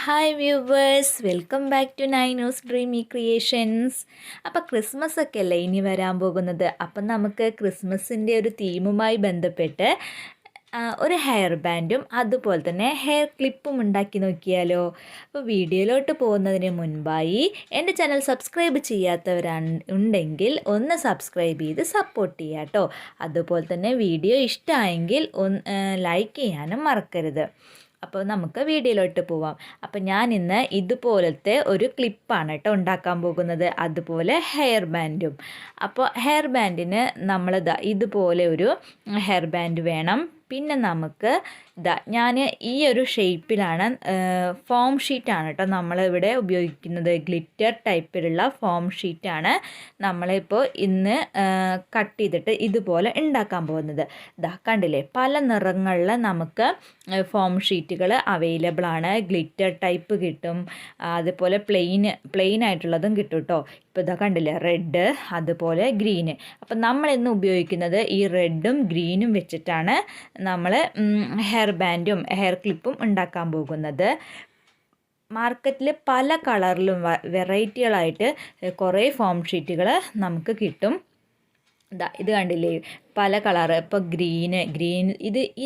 Hi viewers, welcome back to Ninu's dreamy creations. അപ്പോൾ Christmas ഒക്കെ അല്ലേ ഇനി വരാൻ പോകുന്നത്. അപ്പം നമുക്ക് ക്രിസ്മസിൻ്റെ ഒരു തീമുമായി ബന്ധപ്പെട്ട് ഒരു ഹെയർ ബാൻഡും അതുപോലെ തന്നെ ഹെയർ ക്ലിപ്പും ഉണ്ടാക്കി നോക്കിയാലോ. അപ്പോൾ വീഡിയോയിലോട്ട് പോകുന്നതിന് മുൻപായി എൻ്റെ ചാനൽ സബ്സ്ക്രൈബ് ഉണ്ടെങ്കിൽ ഒന്ന് സബ്സ്ക്രൈബ് ചെയ്ത് സപ്പോർട്ട് ചെയ്യുക കേട്ടോ. അതുപോലെ തന്നെ വീഡിയോ ഇഷ്ടമായെങ്കിൽ ലൈക്ക് ചെയ്യാനും മറക്കരുത്. അപ്പോൾ നമുക്ക് വീഡിയോയിലോട്ട് പോവാം. അപ്പോൾ ഞാൻ ഇന്ന് ഇതുപോലത്തെ ഒരു ക്ലിപ്പാണ് കേട്ടോ ഉണ്ടാക്കാൻ പോകുന്നത്, അതുപോലെ ഹെയർ ബാൻഡും. അപ്പോൾ ഹെയർ ബാൻഡിന് ഇതുപോലെ ഒരു ഹെയർ ബാൻഡ് വേണം. പിന്നെ നമുക്ക് ഞാൻ ഈ ഒരു ഷേപ്പിലാണ്, ഫോം ഷീറ്റാണ് കേട്ടോ നമ്മളിവിടെ ഉപയോഗിക്കുന്നത്. ഗ്ലിറ്റർ ടൈപ്പിലുള്ള ഫോം ഷീറ്റാണ് നമ്മളിപ്പോൾ ഇന്ന് കട്ട് ചെയ്തിട്ട് ഇതുപോലെ ഉണ്ടാക്കാൻ പോകുന്നത്. കണ്ടില്ലേ, പല നിറങ്ങളിൽ നമുക്ക് ഫോം ഷീറ്റുകൾ അവൈലബിൾ ആണ്. ഗ്ലിറ്റർ ടൈപ്പ് കിട്ടും, അതുപോലെ പ്ലെയിൻ ആയിട്ടുള്ളതും കിട്ടും കേട്ടോ. ഇപ്പോൾ കണ്ടില്ലേ, റെഡ് അതുപോലെ ഗ്രീന്. അപ്പം നമ്മളിന്ന് ഉപയോഗിക്കുന്നത് ഈ റെഡും ഗ്രീനും വെച്ചിട്ടാണ് നമ്മൾ ഹെയർ ബാൻഡും ഹെയർ ക്ലിപ്പും ഉണ്ടാക്കാൻ പോകുന്നത്. മാർക്കറ്റിൽ പല കളറിലും വെറൈറ്റികളായിട്ട് കുറേ ഫോം ഷീറ്റുകൾ നമുക്ക് കിട്ടും. ഇത് കണ്ടില്ലേ, പല കളറ്. ഇപ്പോൾ ഗ്രീൻ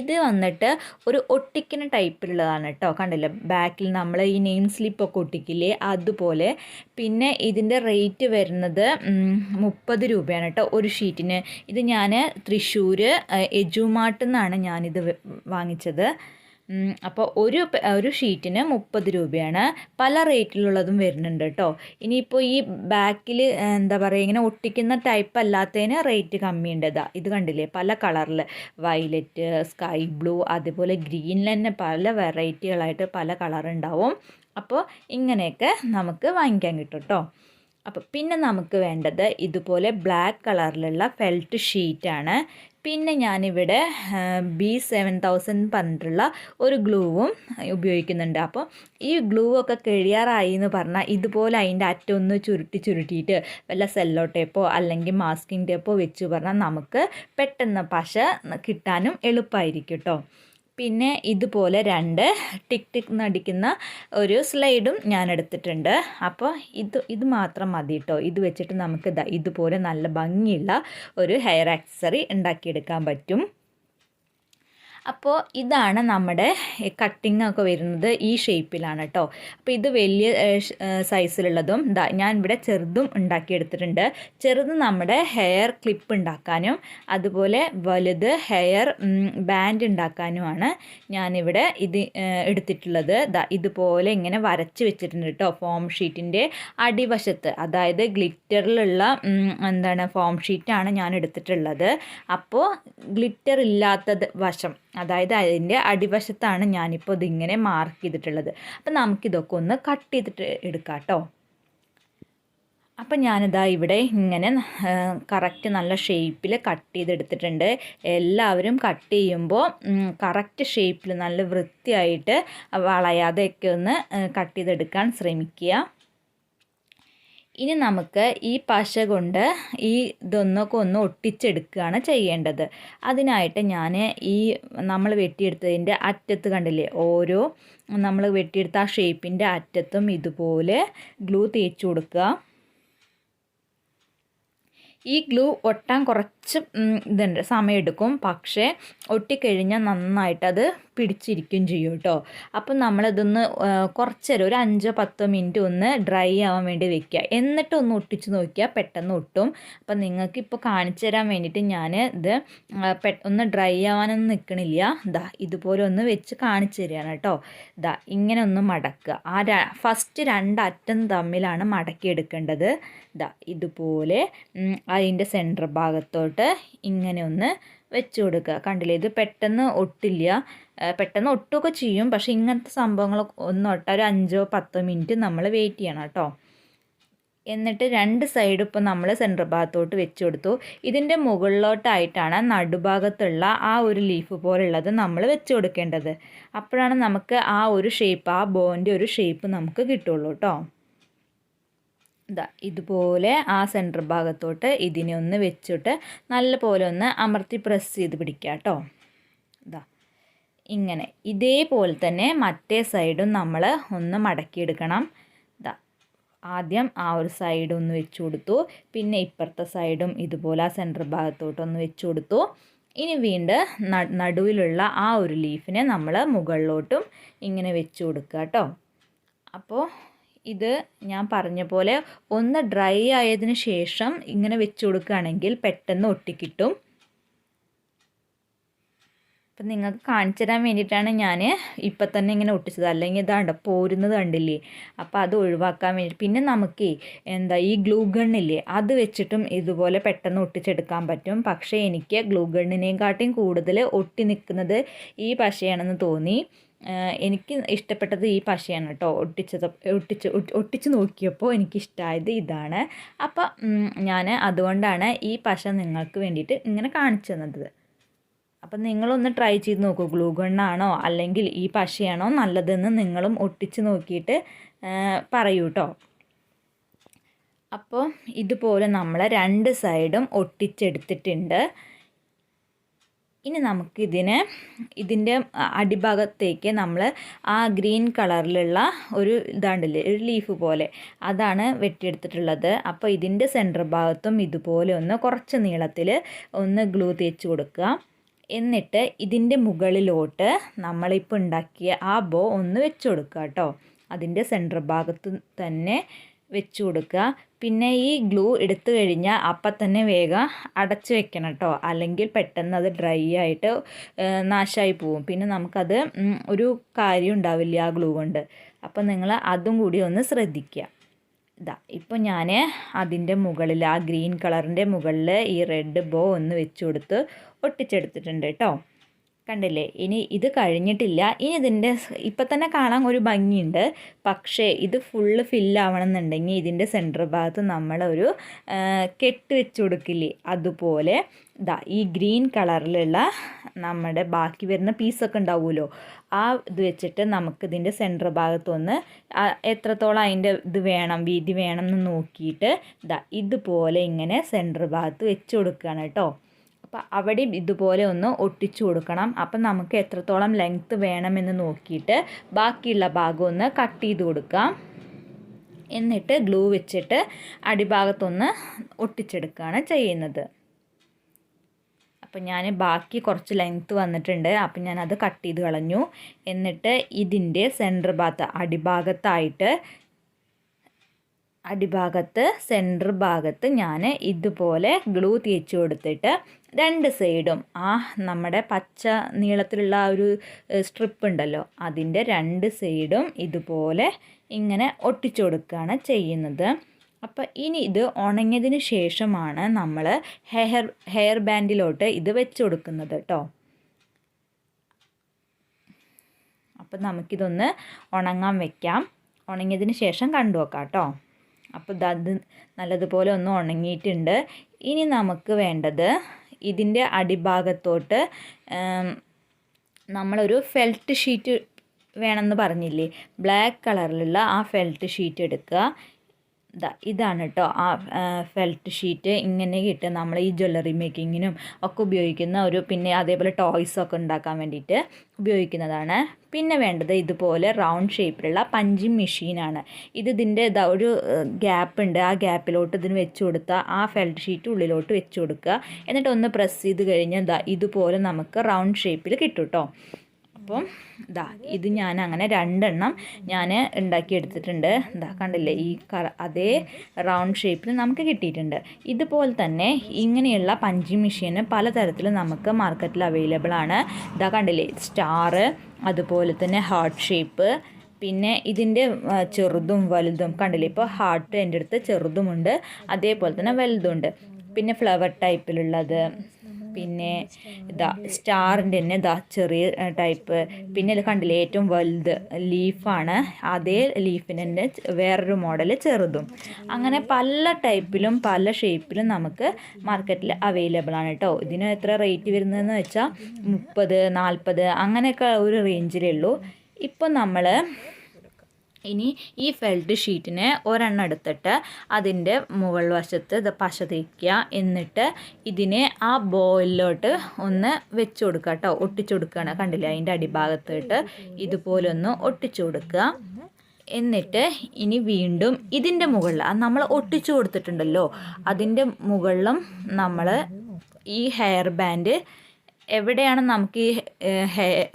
ഇത് വന്നിട്ട് ഒരു ഒട്ടിക്കുന്ന ടൈപ്പിലുള്ളതാണ് കേട്ടോ. കണ്ടില്ലേ, ബാക്കിൽ നമ്മൾ ഈ നെയിം സ്ലിപ്പൊക്കെ ഒട്ടിക്കില്ലേ, അതുപോലെ. പിന്നെ ഇതിൻ്റെ റേറ്റ് വരുന്നത് 30 രൂപയാണ് കേട്ടോ ഒരു ഷീറ്റിന്. ഇത് ഞാൻ തൃശ്ശൂർ എജുമാർട്ടിൽ നിന്നാണ് ഞാനിത് വാങ്ങിച്ചത്. അപ്പോൾ ഒരു ഷീറ്റിന് 30 രൂപയാണ്. പല റേറ്റിലുള്ളതും വരുന്നുണ്ട് കേട്ടോ. ഇനിയിപ്പോൾ ഈ ബാക്കിൽ ഇങ്ങനെ ഒട്ടിക്കുന്ന ടൈപ്പ് അല്ലാത്തതിന് റേറ്റ് കമ്മിയുണ്ട്. ഇത് കണ്ടില്ലേ, പല കളറിൽ, വയലറ്റ്, സ്കൈ ബ്ലൂ, അതുപോലെ ഗ്രീനിൽ തന്നെ പല വെറൈറ്റികളായിട്ട് പല കളറുണ്ടാവും. അപ്പോൾ ഇങ്ങനെയൊക്കെ നമുക്ക് വാങ്ങിക്കാൻ കിട്ടും കേട്ടോ. അപ്പോൾ പിന്നെ നമുക്ക് വേണ്ടത് ഇതുപോലെ ബ്ലാക്ക് കളറിലുള്ള ഫെൽറ്റ് ഷീറ്റാണ്. പിന്നെ ഞാനിവിടെ B7000 പറഞ്ഞിട്ടുള്ള ഒരു ഗ്ലൂവും ഉപയോഗിക്കുന്നുണ്ട്. അപ്പോൾ ഈ ഗ്ലൂ ഒക്കെ കഴിയാറായി എന്ന് പറഞ്ഞാൽ ഇതുപോലെ അതിൻ്റെ അറ്റൊന്ന് ചുരുട്ടിയിട്ട് വല്ല സെല്ലോ ടേപ്പോ അല്ലെങ്കിൽ മാസ്കിംഗ് ടേപ്പോ വെച്ച് പറഞ്ഞാൽ നമുക്ക് പെട്ടെന്ന് പശ കിട്ടാനും എളുപ്പമായിരിക്കും കേട്ടോ. പിന്നെ ഇതുപോലെ 2 ടിക്ക് നടിക്കുന്ന ഒരു സ്ലൈഡും ഞാൻ എടുത്തിട്ടുണ്ട്. അപ്പോൾ ഇത് മാത്രം മതി കേട്ടോ. ഇത് വെച്ചിട്ട് നമുക്ക് ഇതുപോലെ നല്ല ഭംഗിയുള്ള ഒരു ഹെയർ ആക്സസറി ഉണ്ടാക്കിയെടുക്കാൻ പറ്റും. അപ്പോൾ ഇതാണ് നമ്മുടെ കട്ടിംഗ് ഒക്കെ വരുന്നത്, ഈ ഷേപ്പിലാണ് കേട്ടോ. അപ്പോൾ ഇത് വലിയ സൈസിലുള്ളതും ഞാൻ ഇവിടെ ചെറുതും ഉണ്ടാക്കിയെടുത്തിട്ടുണ്ട്. ചെറുത് നമ്മുടെ ഹെയർ ക്ലിപ്പ് ഉണ്ടാക്കാനും അതുപോലെ വലുത് ഹെയർ ബാൻഡ് ഉണ്ടാക്കാനുമാണ് ഞാനിവിടെ ഇത് എടുത്തിട്ടുള്ളത്. ഇതുപോലെ ഇങ്ങനെ വരച്ച് വെച്ചിട്ടുണ്ട് കേട്ടോ. ഫോം ഷീറ്റിൻ്റെ അടിവശത്ത്, അതായത് ഗ്ലിറ്ററിലുള്ള ഫോം ഷീറ്റാണ് ഞാൻ എടുത്തിട്ടുള്ളത്. അപ്പോൾ ഗ്ലിറ്റർ ഇല്ലാത്തത് വശം, അതായത് അതിൻ്റെ അടിവശത്താണ് ഞാനിപ്പോൾ ഇതിങ്ങനെ മാർക്ക് ചെയ്തിട്ടുള്ളത്. അപ്പം നമുക്കിതൊക്കെ ഒന്ന് കട്ട് ചെയ്തിട്ട് എടുക്കാം കേട്ടോ. അപ്പം ഇവിടെ ഇങ്ങനെ കറക്റ്റ് നല്ല ഷേപ്പിൽ കട്ട് ചെയ്തെടുത്തിട്ടുണ്ട്. എല്ലാവരും കട്ട് ചെയ്യുമ്പോൾ കറക്റ്റ് ഷേപ്പിൽ നല്ല വൃത്തിയായിട്ട് വളയാതെയൊക്കെ ഒന്ന് കട്ട് ചെയ്തെടുക്കാൻ ശ്രമിക്കുക. ഇനി നമുക്ക് ഈ പശ കൊണ്ട് ഇതൊന്നൊക്കെ ഒന്ന് ഒട്ടിച്ചെടുക്കുകയാണ് ചെയ്യേണ്ടത്. അതിനായിട്ട് ഞാൻ നമ്മൾ വെട്ടിയെടുത്തതിൻ്റെ അറ്റത്ത് കണ്ടില്ലേ, ഓരോ നമ്മൾ വെട്ടിയെടുത്ത ആ ഷേപ്പിൻ്റെ അറ്റത്തും ഇതുപോലെ ഗ്ലൂ തേച്ച് കൊടുക്കുക. ഈ ഗ്ലൂ ഒട്ടാൻ കുറച്ച് സമയമെടുക്കും, പക്ഷേ ഒട്ടിക്കഴിഞ്ഞാൽ നന്നായിട്ടത് പിടിച്ചിരിക്കും ചെയ്യും കേട്ടോ. അപ്പം നമ്മളിതൊന്ന് കുറച്ച് നേരം ഒരു 5-10 മിനിറ്റ് ഒന്ന് ഡ്രൈ ആവാൻ വേണ്ടി വെക്കുക. എന്നിട്ട് ഒന്ന് ഒട്ടിച്ച് നോക്കിയാൽ പെട്ടെന്ന് ഒട്ടും. അപ്പം നിങ്ങൾക്ക് ഇപ്പോൾ കാണിച്ചു തരാൻ വേണ്ടിയിട്ട് ഞാൻ ഇത് ഒന്ന് ഡ്രൈ ആവാനൊന്നും നിൽക്കണില്ല. ഇതുപോലെ ഒന്ന് വെച്ച് കാണിച്ചു തരികയാണ് കേട്ടോ. ഇങ്ങനെ ഒന്ന് മടക്കുക. ഫസ്റ്റ് 2 അറ്റം തമ്മിലാണ് മടക്കിയെടുക്കേണ്ടത്. ഇതുപോലെ അതിൻ്റെ സെൻറ്റർ ഭാഗത്തോട്ട് ഇങ്ങനെ ഒന്ന് വെച്ച് കൊടുക്കുക. കണ്ടില്ലേ, ഇത് പെട്ടെന്ന് ഒട്ടില്ല, പെട്ടെന്ന് ഒട്ടുകയൊക്കെ ചെയ്യും. പക്ഷേ ഇങ്ങനത്തെ സംഭവങ്ങൾ ഒട്ട ഒരു 5-10 മിനിറ്റ് നമ്മൾ വെയിറ്റ് ചെയ്യണം കേട്ടോ. എന്നിട്ട് 2 സൈഡ് ഇപ്പോൾ നമ്മൾ സെൻറ്റർ ഭാഗത്തോട്ട് വെച്ച് കൊടുത്തു. ഇതിൻ്റെ മുകളിലോട്ടായിട്ടാണ് നടുഭാഗത്തുള്ള ആ ഒരു ലീഫ് പോലുള്ളത് നമ്മൾ വെച്ച് കൊടുക്കേണ്ടത്. അപ്പോഴാണ് നമുക്ക് ആ ഒരു ഷേപ്പ്, ആ ബോൻ്റെ ഒരു ഷേപ്പ് നമുക്ക് കിട്ടുള്ളൂ കേട്ടോ. ഇതുപോലെ ആ സെൻറ്റർ ഭാഗത്തോട്ട് ഇതിനെ ഒന്ന് വെച്ചിട്ട് നല്ല പോലെ ഒന്ന് അമർത്തി പ്രസ് ചെയ്ത് പിടിക്കുക കേട്ടോ. ഇങ്ങനെ ഇതേപോലെ തന്നെ മറ്റേ സൈഡും നമ്മൾ ഒന്ന് മടക്കിയെടുക്കണം. ആദ്യം ആ ഒരു സൈഡ് ഒന്ന് വെച്ച് കൊടുത്തു, പിന്നെ ഇപ്പുറത്തെ സൈഡും ഇതുപോലെ ആ സെൻറ്റർ ഭാഗത്തോട്ടൊന്ന് വെച്ച് കൊടുത്തു. ഇനി വീണ്ടും നടുവിലുള്ള ആ ഒരു ലീഫിനെ നമ്മൾ മുകളിലോട്ടും ഇങ്ങനെ വെച്ച് കൊടുക്കുക കേട്ടോ. അപ്പോൾ ഇത് ഞാൻ പറഞ്ഞ പോലെ ഒന്ന് ഡ്രൈ ആയതിന് ശേഷം ഇങ്ങനെ വെച്ച് കൊടുക്കുകയാണെങ്കിൽ പെട്ടെന്ന് ഒട്ടിക്കിട്ടും. അപ്പം നിങ്ങൾക്ക് കാണിച്ചു തരാൻ വേണ്ടിയിട്ടാണ് ഞാൻ ഇപ്പം തന്നെ ഇങ്ങനെ ഒട്ടിച്ചത്. അല്ലെങ്കിൽ ഇതാണ്ട് പോരുന്നത് കണ്ടില്ലേ, അപ്പോൾ അത് ഒഴിവാക്കാൻ വേണ്ടി. പിന്നെ നമുക്ക് ഈ ഗ്ലൂ ഗണ്ണില്ലേ, അത് വെച്ചിട്ടും ഇതുപോലെ പെട്ടെന്ന് ഒട്ടിച്ചെടുക്കാൻ പറ്റും. പക്ഷേ എനിക്ക് ഗ്ലൂ ഗണ്ണിനെക്കാട്ടിയും കൂടുതൽ ഒട്ടി നിൽക്കുന്നത് ഈ പശയാണെന്ന് തോന്നി. എനിക്ക് ഇഷ്ടപ്പെട്ടത് ഈ പശയാണ് കേട്ടോ. ഒട്ടിച്ച് നോക്കിയപ്പോൾ എനിക്കിഷ്ടമായത് ഇതാണ്. അപ്പം ഞാൻ അതുകൊണ്ടാണ് ഈ പശ നിങ്ങൾക്ക് വേണ്ടിയിട്ട് ഇങ്ങനെ കാണിച്ചു തന്നത്. അപ്പം നിങ്ങളൊന്ന് ട്രൈ ചെയ്ത് നോക്കൂ. ഗ്ലൂ ഗണ്ണാണോ അല്ലെങ്കിൽ ഈ പശയാണോ നല്ലതെന്ന് നിങ്ങളും ഒട്ടിച്ച് നോക്കിയിട്ട് പറയൂ കേട്ടോ. അപ്പോൾ ഇതുപോലെ നമ്മൾ 2 സൈഡും ഒട്ടിച്ചെടുത്തിട്ടുണ്ട്. ഇനി ഇതിൻ്റെ അടിഭാഗത്തേക്ക് നമ്മൾ ആ ഗ്രീൻ കളറിലുള്ള ഒരു ഇതാണ്ടില്ലേ, ഒരു ലീഫ് പോലെ, അതാണ് വെട്ടിയെടുത്തിട്ടുള്ളത്. അപ്പോൾ ഇതിൻ്റെ സെൻറ്റർ ഭാഗത്തും ഇതുപോലെ ഒന്ന് കുറച്ച് നീളത്തിൽ ഒന്ന് ഗ്ലൂ തേച്ച് കൊടുക്കുക. എന്നിട്ട് ഇതിൻ്റെ മുകളിലോട്ട് നമ്മളിപ്പോൾ ഉണ്ടാക്കിയ ആ ബോ ഒന്ന് വെച്ച് കൊടുക്കുക കേട്ടോ. അതിൻ്റെ സെൻറ്റർ ഭാഗത്ത് തന്നെ വെച്ച് കൊടുക്കുക. പിന്നെ ഈ ഗ്ലൂ എടുത്തു കഴിഞ്ഞാൽ അപ്പം തന്നെ വേഗം അടച്ച് വെക്കണം കേട്ടോ. അല്ലെങ്കിൽ പെട്ടെന്ന് അത് ഡ്രൈ ആയിട്ട് നാശമായി പോവും. പിന്നെ നമുക്കത് ഒരു കാര്യം ഉണ്ടാവില്ല ആ ഗ്ലൂ കൊണ്ട്. അപ്പം നിങ്ങൾ അതും കൂടി ഒന്ന് ശ്രദ്ധിക്കുക. ഇപ്പോൾ ഞാൻ അതിൻ്റെ മുകളിൽ ആ ഗ്രീൻ കളറിൻ്റെ മുകളിൽ ഈ റെഡ് ബോ ഒന്ന് വെച്ച് കൊടുത്ത് ഒട്ടിച്ചെടുത്തിട്ടുണ്ട് കേട്ടോ. കണ്ടില്ലേ? ഇനി ഇത് കഴിഞ്ഞിട്ടില്ല. ഇനി ഇതിൻ്റെ ഇപ്പം തന്നെ കാണാൻ ഒരു ഭംഗിയുണ്ട്. പക്ഷേ ഇത് ഫുള്ള് ഫില്ലാവണമെന്നുണ്ടെങ്കിൽ ഇതിൻ്റെ സെൻറ്റർ ഭാഗത്ത് നമ്മളൊരു കെട്ട് വെച്ച് കൊടുക്കില്ലേ, അതുപോലെ ഈ ഗ്രീൻ കളറിലുള്ള നമ്മുടെ ബാക്കി വരുന്ന പീസൊക്കെ ഉണ്ടാവുമല്ലോ, ആ ഇത് വെച്ചിട്ട് നമുക്കിതിൻ്റെ സെൻറ്റർ ഭാഗത്തൊന്ന് എത്രത്തോളം അതിൻ്റെ ഇത് വേണം, വീതി വേണം എന്ന് നോക്കിയിട്ട് ഇതുപോലെ ഇങ്ങനെ സെൻറ്റർ ഭാഗത്ത് വെച്ച് കൊടുക്കുകയാണ് കേട്ടോ. അപ്പോൾ അവിടെ ഇതുപോലെ ഒന്ന് ഒട്ടിച്ചു കൊടുക്കണം. അപ്പം നമുക്ക് എത്രത്തോളം ലെങ്ത്ത് വേണമെന്ന് നോക്കിയിട്ട് ബാക്കിയുള്ള ഭാഗം ഒന്ന് കട്ട് ചെയ്ത് കൊടുക്കാം. എന്നിട്ട് ഗ്ലൂ വെച്ചിട്ട് അടിഭാഗത്തൊന്ന് ഒട്ടിച്ചെടുക്കുകയാണ് ചെയ്യുന്നത്. അപ്പം ഞാൻ ബാക്കി കുറച്ച് ലെങ്ത്ത് വന്നിട്ടുണ്ട്, അപ്പം ഞാനത് കട്ട് ചെയ്ത് കളഞ്ഞു. എന്നിട്ട് ഇതിൻ്റെ സെൻറ്റർ സെൻറ്റർ ഭാഗത്ത് ഞാൻ ഇതുപോലെ ഗ്ലൂ തേച്ച് കൊടുത്തിട്ട് 2 സൈഡും നമ്മുടെ പച്ച നീളത്തിലുള്ള ആ ഒരു സ്ട്രിപ്പ് ഉണ്ടല്ലോ, അതിൻ്റെ 2 സൈഡും ഇതുപോലെ ഇങ്ങനെ ഒട്ടിച്ചു കൊടുക്കുകയാണ് ചെയ്യുന്നത്. അപ്പോൾ ഇനി ഇത് ഉണങ്ങിയതിന് ശേഷമാണ് നമ്മൾ ഹെയർ ബാൻഡിലോട്ട് ഇത് വെച്ച് കൊടുക്കുന്നത് കേട്ടോ. അപ്പം നമുക്കിതൊന്ന് ഉണങ്ങാൻ വെക്കാം. ഉണങ്ങിയതിന് ശേഷം കണ്ടു നോക്കാം കേട്ടോ. അപ്പോൾ അത് നല്ലതുപോലെ ഒന്ന് ഉണങ്ങിയിട്ടുണ്ട്. ഇനി നമുക്ക് വേണ്ടത് ഇതിൻ്റെ അടിഭാഗത്തോട്ട് നമ്മളൊരു ഫെൽറ്റ് ഷീറ്റ് വേണമെന്ന് പറഞ്ഞില്ലേ, ബ്ലാക്ക് കളറിലുള്ള ആ ഫെൽറ്റ് ഷീറ്റ് എടുക്കുക. ഇതാണ് കേട്ടോ ആ ഫെൽറ്റ് ഷീറ്റ്. ഇങ്ങനെ കിട്ടുക നമ്മൾ ഈ ജ്വല്ലറി മേക്കിങ്ങിനും ഒക്കെ ഉപയോഗിക്കുന്ന പിന്നെ അതേപോലെ ടോയ്സൊക്കെ ഉണ്ടാക്കാൻ വേണ്ടിയിട്ട് ഉപയോഗിക്കുന്നതാണ്. പിന്നെ വേണ്ടത് ഇതുപോലെ റൗണ്ട് ഷേപ്പിലുള്ള പഞ്ചിങ് മെഷീനാണ്. ഇതിൻ്റെ ഒരു ഗ്യാപ്പ് ഉണ്ട്, ആ ഗ്യാപ്പിലോട്ട് ഇതിന് വെച്ച് കൊടുത്താൽ ആ ഫെൽറ്റ് ഷീറ്റ് ഉള്ളിലോട്ട് വെച്ച് കൊടുക്കുക. എന്നിട്ട് ഒന്ന് പ്രസ് ചെയ്ത് കഴിഞ്ഞാൽ ഇതുപോലെ നമുക്ക് റൗണ്ട് ഷേപ്പിൽ കിട്ടും കേട്ടോ. അപ്പം ഇത് ഞാൻ അങ്ങനെ 2 എണ്ണം ഞാൻ ഉണ്ടാക്കിയെടുത്തിട്ടുണ്ട്. കണ്ടില്ലേ, ഈ അതേ റൗണ്ട് ഷേപ്പിൽ നമുക്ക് കിട്ടിയിട്ടുണ്ട്. ഇതുപോലെ തന്നെ ഇങ്ങനെയുള്ള പഞ്ചിങ് മെഷീന് പലതരത്തിൽ നമുക്ക് മാർക്കറ്റിൽ അവൈലബിൾ ആണ്. കണ്ടില്ലേ, സ്റ്റാർ, അതുപോലെ തന്നെ ഹാർട്ട് ഷേപ്പ്, പിന്നെ ഇതിൻ്റെ ചെറുതും വലുതും കണ്ടില്ലേ. ഇപ്പോൾ ഹാർട്ട് എൻ്റെ അടുത്ത് ചെറുതുമുണ്ട്, അതേപോലെ തന്നെ വലുതുണ്ട്. പിന്നെ ഫ്ലവർ ടൈപ്പിലുള്ളത്, പിന്നെ സ്റ്റാറിൻ്റെ തന്നെ ചെറിയ ടൈപ്പ്, പിന്നെ ഇത് കണ്ടില്ലേ ഏറ്റവും വലുത് ലീഫാണ്, അതേ ലീഫിന് തന്നെ വേറൊരു മോഡൽ ചെറുതും. അങ്ങനെ പല ടൈപ്പിലും പല ഷേപ്പിലും നമുക്ക് മാർക്കറ്റിൽ അവൈലബിൾ ആണ് കേട്ടോ. ഇതിന് എത്ര റേറ്റ് വരുന്നതെന്ന് വെച്ചാൽ 30, 40 അങ്ങനെയൊക്കെ ഒരു റേഞ്ചിലേ ഉള്ളൂ. ഇപ്പം നമ്മൾ ഇനി ഈ ഫെൽറ്റ് ഷീറ്റിനെ ഒരെണ്ണം എടുത്തിട്ട് അതിൻ്റെ മുകൾ വശത്ത് ഇത് പശ തേക്കുക. എന്നിട്ട് ഇതിനെ ആ ബോയിലോട്ട് ഒന്ന് വെച്ച് കൊടുക്കുക കേട്ടോ. ഒട്ടിച്ചു കൊടുക്കുകയാണ്, കണ്ടില്ലേ? അതിൻ്റെ അടിഭാഗത്തിട്ട് ഇതുപോലെ ഒന്ന് ഒട്ടിച്ചു കൊടുക്കുക. എന്നിട്ട് ഇനി വീണ്ടും ഇതിൻ്റെ മുകളിൽ നമ്മൾ ഒട്ടിച്ചു കൊടുത്തിട്ടുണ്ടല്ലോ, അതിൻ്റെ മുകളിലും നമ്മൾ ഈ ഹെയർ ബാൻഡ് എവിടെയാണ് നമുക്ക് ഈ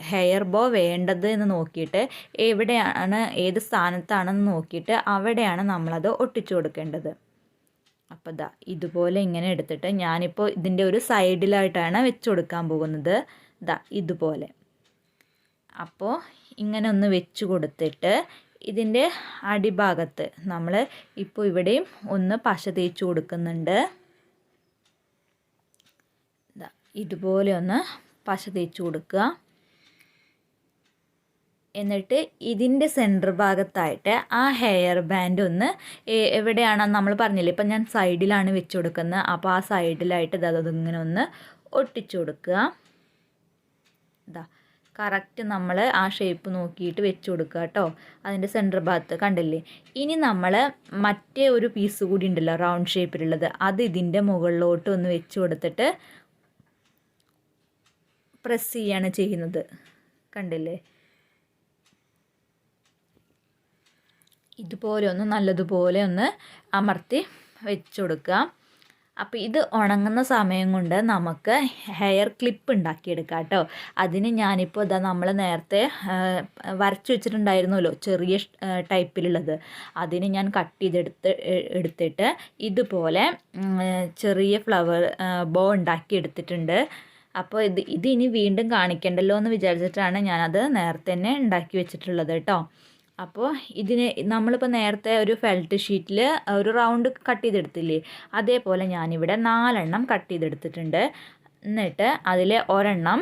ഹെയർ ബോ വേണ്ടത് എന്ന് നോക്കിയിട്ട്, എവിടെയാണ് ഏത് സ്ഥാനത്താണെന്ന് നോക്കിയിട്ട് അവിടെയാണ് നമ്മളത് ഒട്ടിച്ചു കൊടുക്കേണ്ടത്. അപ്പോൾ ഇതാ ഇതുപോലെ ഇങ്ങനെ എടുത്തിട്ട് ഞാനിപ്പോൾ ഇതിൻ്റെ ഒരു സൈഡിലായിട്ടാണ് വെച്ച് കൊടുക്കാൻ പോകുന്നത്. ഇതാ ഇതുപോലെ. അപ്പോൾ ഇങ്ങനെ ഒന്ന് വെച്ച് കൊടുത്തിട്ട് ഇതിൻ്റെ അടിഭാഗത്ത് നമ്മൾ ഇപ്പോൾ ഇവിടെയും ഒന്ന് പശ തേച്ച് കൊടുക്കുന്നുണ്ട്. ഇതുപോലെ ഒന്ന് പശ തേച്ച് കൊടുക്കുക. എന്നിട്ട് ഇതിൻ്റെ സെൻറ്റർ ഭാഗത്തായിട്ട് ആ ഹെയർ ബാൻഡ് ഒന്ന് എവിടെയാണ് നമ്മൾ പറഞ്ഞില്ലേ, ഇപ്പം ഞാൻ സൈഡിലാണ് വെച്ച് കൊടുക്കുന്നത്. അപ്പോൾ ആ സൈഡിലായിട്ട് അതിങ്ങനെ ഒന്ന് ഒട്ടിച്ചു കൊടുക്കുക. ഇതാ കറക്റ്റ് നമ്മൾ ആ ഷേപ്പ് നോക്കിയിട്ട് വെച്ച് കൊടുക്കുക കേട്ടോ, അതിൻ്റെ സെൻറ്റർ ഭാഗത്ത്. കണ്ടില്ലേ? ഇനി നമ്മൾ മറ്റേ ഒരു പീസ് കൂടി ഉണ്ടല്ലോ റൗണ്ട് ഷേപ്പിലുള്ളത്, അത് ഇതിൻ്റെ മുകളിലോട്ട് ഒന്ന് വെച്ച് കൊടുത്തിട്ട് പ്രസ് ചെയ്യാണ് ചെയ്യുന്നത്. കണ്ടില്ലേ? ഇതുപോലെ ഒന്ന് നല്ലതുപോലെ ഒന്ന് അമർത്തി വെച്ച് കൊടുക്കുക. അപ്പോൾ ഇത് ഉണങ്ങുന്ന സമയം കൊണ്ട് നമുക്ക് ഹെയർ ക്ലിപ്പ് ഉണ്ടാക്കിയെടുക്കാം കേട്ടോ. അതിന് ഞാനിപ്പോൾ ഇതാ നമ്മൾ നേരത്തെ വരച്ച് വെച്ചിട്ടുണ്ടായിരുന്നല്ലോ ചെറിയ ടൈപ്പിലുള്ളത്, അതിന് ഞാൻ കട്ട് ചെയ്തെടുത്തിട്ട് ഇതുപോലെ ചെറിയ ഫ്ലവർ ബോ ഉണ്ടാക്കി എടുത്തിട്ടുണ്ട്. അപ്പോൾ ഇത് ഇനി വീണ്ടും കാണിക്കണ്ടല്ലോ എന്ന് വിചാരിച്ചിട്ടാണ് ഞാനത് നേരത്തെ തന്നെ ഉണ്ടാക്കി വെച്ചിട്ടുള്ളത് കേട്ടോ. അപ്പോൾ ഇതിന് നമ്മളിപ്പോൾ നേരത്തെ ഒരു ഫെൽറ്റ് ഷീറ്റിൽ ഒരു റൗണ്ട് കട്ട് ചെയ്തെടുത്തില്ലേ, അതേപോലെ ഞാനിവിടെ 4 കട്ട് ചെയ്തെടുത്തിട്ടുണ്ട്. എന്നിട്ട് അതിൽ ഒരെണ്ണം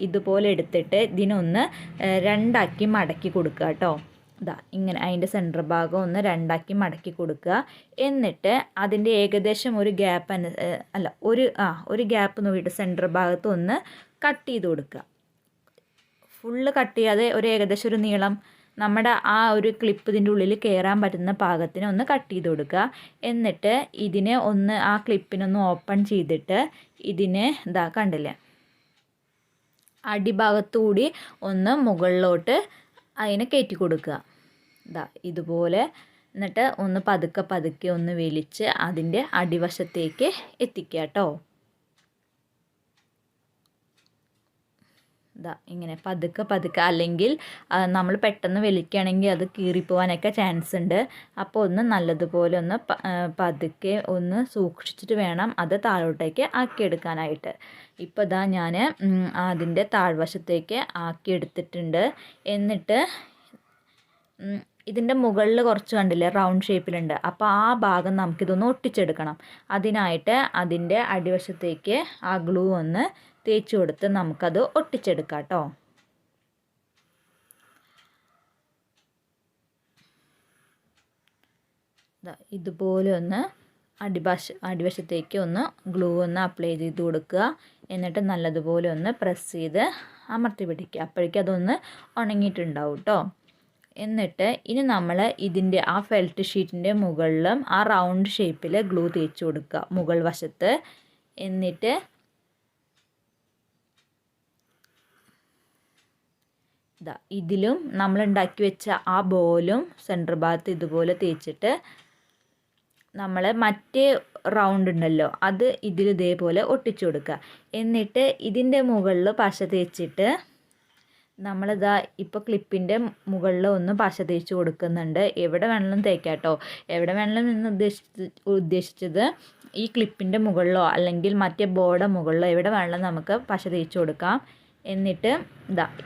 ഇതുപോലെ എടുത്തിട്ട് ഇതിനൊന്ന് 2 മടക്കി കൊടുക്കുക കേട്ടോ. ഇങ്ങനെ അതിൻ്റെ സെൻറ്റർ ഭാഗം ഒന്ന് 2 മടക്കി കൊടുക്കുക. എന്നിട്ട് അതിൻ്റെ ഏകദേശം ഒരു ഗ്യാപ്പ് ഒരു ഗ്യാപ്പ് നോക്കിയിട്ട് സെൻറ്റർ ഭാഗത്ത് ഒന്ന് കട്ട് ചെയ്ത് കൊടുക്കുക. ഫുള്ള് കട്ട് ചെയ്യാതെ ഒരു ഏകദേശം ഒരു നീളം നമ്മുടെ ആ ഒരു ക്ലിപ്പ് ഇതിൻ്റെ ഉള്ളിൽ കയറാൻ പറ്റുന്ന പാകത്തിന് ഒന്ന് കട്ട് ചെയ്ത് കൊടുക്കുക. എന്നിട്ട് ഇതിനെ ഒന്ന് ആ ക്ലിപ്പിനൊന്ന് ഓപ്പൺ ചെയ്തിട്ട് ഇതിനെ കണ്ടില്ലേ, അടിഭാഗത്തുകൂടി ഒന്ന് മുകളിലോട്ട് അതിനെ കയറ്റി കൊടുക്കുക. ഇതുപോലെ. എന്നിട്ട് ഒന്ന് പതുക്കെ ഒന്ന് വലിച്ച് അതിൻ്റെ അടിവശത്തേക്ക് എത്തിക്കുക കേട്ടോ. ഇങ്ങനെ പതുക്കെ, അല്ലെങ്കിൽ നമ്മൾ പെട്ടെന്ന് വലിക്കുകയാണെങ്കിൽ അത് കീറിപ്പോവാനൊക്കെ ചാൻസ് ഉണ്ട്. അപ്പോൾ ഒന്ന് നല്ലതുപോലെ ഒന്ന് പതുക്കെ ഒന്ന് സൂക്ഷിച്ചിട്ട് വേണം അത് താഴോട്ടേക്ക് ആക്കിയെടുക്കാനായിട്ട്. ഇപ്പോൾ ഞാൻ അതിൻ്റെ താഴ്വശത്തേക്ക് ആക്കിയെടുത്തിട്ടുണ്ട്. എന്നിട്ട് ഇതിൻ്റെ മുകളിൽ കുറച്ച് കണ്ടില്ലേ റൗണ്ട് ഷേപ്പിലുണ്ട്, അപ്പോൾ ആ ഭാഗം നമുക്കിതൊന്ന് ഒട്ടിച്ചെടുക്കണം. അതിനായിട്ട് അതിൻ്റെ അടിവശത്തേക്ക് ആ ഗ്ലൂ ഒന്ന് തേച്ച് കൊടുത്ത് നമുക്കത് ഒട്ടിച്ചെടുക്കാം കേട്ടോ. ഇതുപോലെ ഒന്ന് അടിവശത്തേക്ക് ഒന്ന് ഗ്ലൂ ഒന്ന് അപ്ലൈ ചെയ്ത് കൊടുക്കുക. എന്നിട്ട് നല്ലതുപോലെ ഒന്ന് പ്രസ് ചെയ്ത് അമർത്തി പിടിക്കുക. അപ്പോഴേക്കും അതൊന്ന് ഉണങ്ങിയിട്ടുണ്ടാവും കേട്ടോ. എന്നിട്ട് ഇനി നമ്മൾ ഇതിൻ്റെ ആ ഫെൽറ്റ് ഷീറ്റിൻ്റെ മുകളിലും ആ റൗണ്ട് ഷേപ്പിൽ ഗ്ലൂ തേച്ച് കൊടുക്കുക മുകൾ വശത്ത്. എന്നിട്ട് ഇതിലും നമ്മൾ ഉണ്ടാക്കി വെച്ച ആ ബോലും സെൻറ്റർ ഭാഗത്ത് ഇതുപോലെ തേച്ചിട്ട് നമ്മൾ മറ്റേ റൗണ്ട് ഉണ്ടല്ലോ അത് ഇതിൽ ഇതേപോലെ ഒട്ടിച്ചു കൊടുക്കുക. എന്നിട്ട് ഇതിൻ്റെ മുകളിൽ പശ തേച്ചിട്ട് ഇപ്പോൾ ക്ലിപ്പിൻ്റെ മുകളിൽ ഒന്ന് പശ തേച്ച് കൊടുക്കുന്നുണ്ട്. എവിടെ വേണമെങ്കിലും തേക്കാം കേട്ടോ. എവിടെ വേണമെങ്കിലും എന്ന് ഉദ്ദേശിച്ചത് ഈ ക്ലിപ്പിൻ്റെ മുകളിലോ അല്ലെങ്കിൽ മറ്റേ ബോർഡ് മുകളിലോ എവിടെ വേണമെങ്കിലും നമുക്ക് പശ തേച്ച് കൊടുക്കാം. എന്നിട്ട്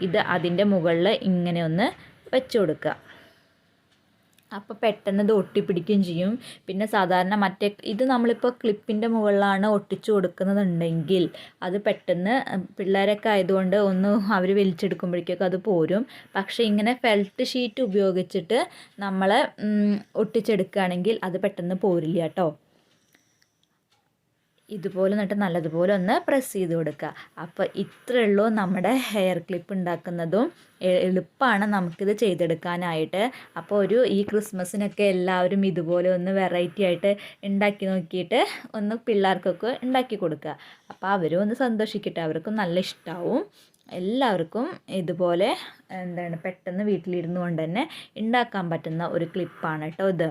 ഇത് അതിൻ്റെ മുകളിൽ ഇങ്ങനെ ഒന്ന് വെച്ച് കൊടുക്കുക. അപ്പോൾ പെട്ടെന്ന് ഇത് ഒട്ടിപ്പിടിക്കുകയും ചെയ്യും. പിന്നെ സാധാരണ ഇത് നമ്മളിപ്പോൾ ക്ലിപ്പിൻ്റെ മുകളിലാണ് ഒട്ടിച്ചു കൊടുക്കുന്നതുണ്ടെങ്കിൽ അത് പെട്ടെന്ന് പിള്ളേരൊക്കെ ആയതുകൊണ്ട് ഒന്ന് അവർ വലിച്ചെടുക്കുമ്പോഴേക്കൊക്കെ അത് പോരും. പക്ഷേ ഇങ്ങനെ ഫെൽറ്റ് ഷീറ്റ് ഉപയോഗിച്ചിട്ട് നമ്മൾ ഒട്ടിച്ചെടുക്കുകയാണെങ്കിൽ അത് പെട്ടെന്ന് പോരില്ല കേട്ടോ. ഇതുപോലെ എന്നിട്ട് നല്ലതുപോലെ ഒന്ന് പ്രസ് ചെയ്ത് കൊടുക്കുക. അപ്പോൾ ഇത്രയേ ഉള്ളൂ നമ്മുടെ ഹെയർ ക്ലിപ്പ് ഉണ്ടാക്കുന്നതും. എളുപ്പമാണ് നമുക്കിത് ചെയ്തെടുക്കാനായിട്ട്. അപ്പോൾ ഈ ക്രിസ്മസിനൊക്കെ എല്ലാവരും ഇതുപോലെ ഒന്ന് വെറൈറ്റി ആയിട്ട് ഉണ്ടാക്കി നോക്കിയിട്ട് ഒന്ന് പിള്ളേർക്കൊക്കെ ഉണ്ടാക്കി കൊടുക്കുക. അപ്പോൾ അവരും ഒന്ന് സന്തോഷിക്കട്ടെ, അവർക്കും നല്ല ഇഷ്ടമാവും. എല്ലാവർക്കും ഇതുപോലെ പെട്ടെന്ന് വീട്ടിലിരുന്നു കൊണ്ട് തന്നെ ഉണ്ടാക്കാൻ പറ്റുന്ന ഒരു ക്ലിപ്പാണ് കേട്ടോ ഇത്.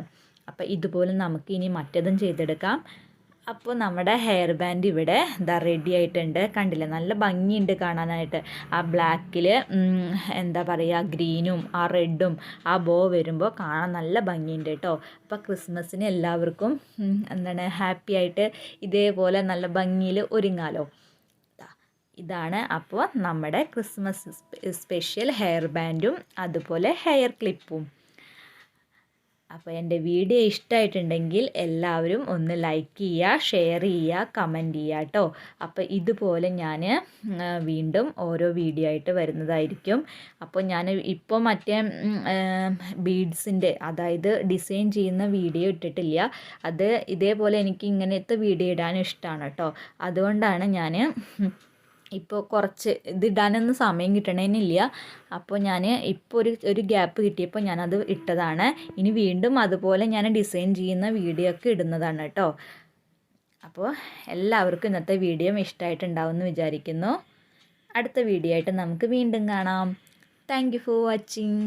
അപ്പോൾ ഇതുപോലെ നമുക്ക് ഇനി മറ്റേതും ചെയ്തെടുക്കാം. അപ്പോൾ നമ്മുടെ ഹെയർ ബാൻഡ് ഇവിടെ ഇതാ റെഡി ആയിട്ടുണ്ട്. കണ്ടില്ലേ, നല്ല ഭംഗിയുണ്ട് കാണാനായിട്ട്. ആ ബ്ലാക്കിൽ ഗ്രീനും ആ റെഡും ആ ബോ വരുമ്പോൾ കാണാൻ നല്ല ഭംഗിയുണ്ട് കേട്ടോ. അപ്പോൾ ക്രിസ്മസിന് എല്ലാവർക്കും ഹാപ്പി ആയിട്ട് ഇതേപോലെ നല്ല ഭംഗിയിൽ ഒരുങ്ങാലോ. ഇതാണ് അപ്പോൾ നമ്മുടെ ക്രിസ്മസ് സ്പെഷ്യൽ ഹെയർ ബാൻഡും അതുപോലെ ഹെയർ ക്ലിപ്പും. അപ്പോൾ എൻ്റെ വീഡിയോ ഇഷ്ടമായിട്ടുണ്ടെങ്കിൽ എല്ലാവരും ഒന്ന് ലൈക്ക് ചെയ്യുക, ഷെയർ ചെയ്യുക, കമൻറ്റ് ചെയ്യുക കേട്ടോ. അപ്പോൾ ഇതുപോലെ ഞാൻ വീണ്ടും ഓരോ വീഡിയോ ആയിട്ട് വരുന്നതായിരിക്കും. അപ്പോൾ ഞാൻ ഇപ്പോൾ മറ്റേ ബീഡ്സിൻ്റെ അതായത് ഡിസൈൻ ചെയ്യുന്ന വീഡിയോ ഇട്ടിട്ടില്ല. അത് ഇതേപോലെ എനിക്ക് ഇങ്ങനത്തെ വീഡിയോ ഇടാനും ഇഷ്ടമാണ് കേട്ടോ. അതുകൊണ്ടാണ് ഞാൻ ഇപ്പോൾ കുറച്ച് ഇതിടാനൊന്നും സമയം കിട്ടണേന്നില്ല. അപ്പോൾ ഞാൻ ഇപ്പോൾ ഒരു ഗ്യാപ്പ് കിട്ടിയപ്പോൾ ഞാനത് ഇട്ടതാണ്. ഇനി വീണ്ടും അതുപോലെ ഞാൻ ഡിസൈൻ ചെയ്യുന്ന വീഡിയോ ഒക്കെ ഇടുന്നതാണ് കേട്ടോ. അപ്പോൾ എല്ലാവർക്കും ഇന്നത്തെ വീഡിയോ ഇഷ്ടമായിട്ടുണ്ടാവുമെന്ന് വിചാരിക്കുന്നു. അടുത്ത വീഡിയോ ആയിട്ട് നമുക്ക് വീണ്ടും കാണാം. Thank you for watching.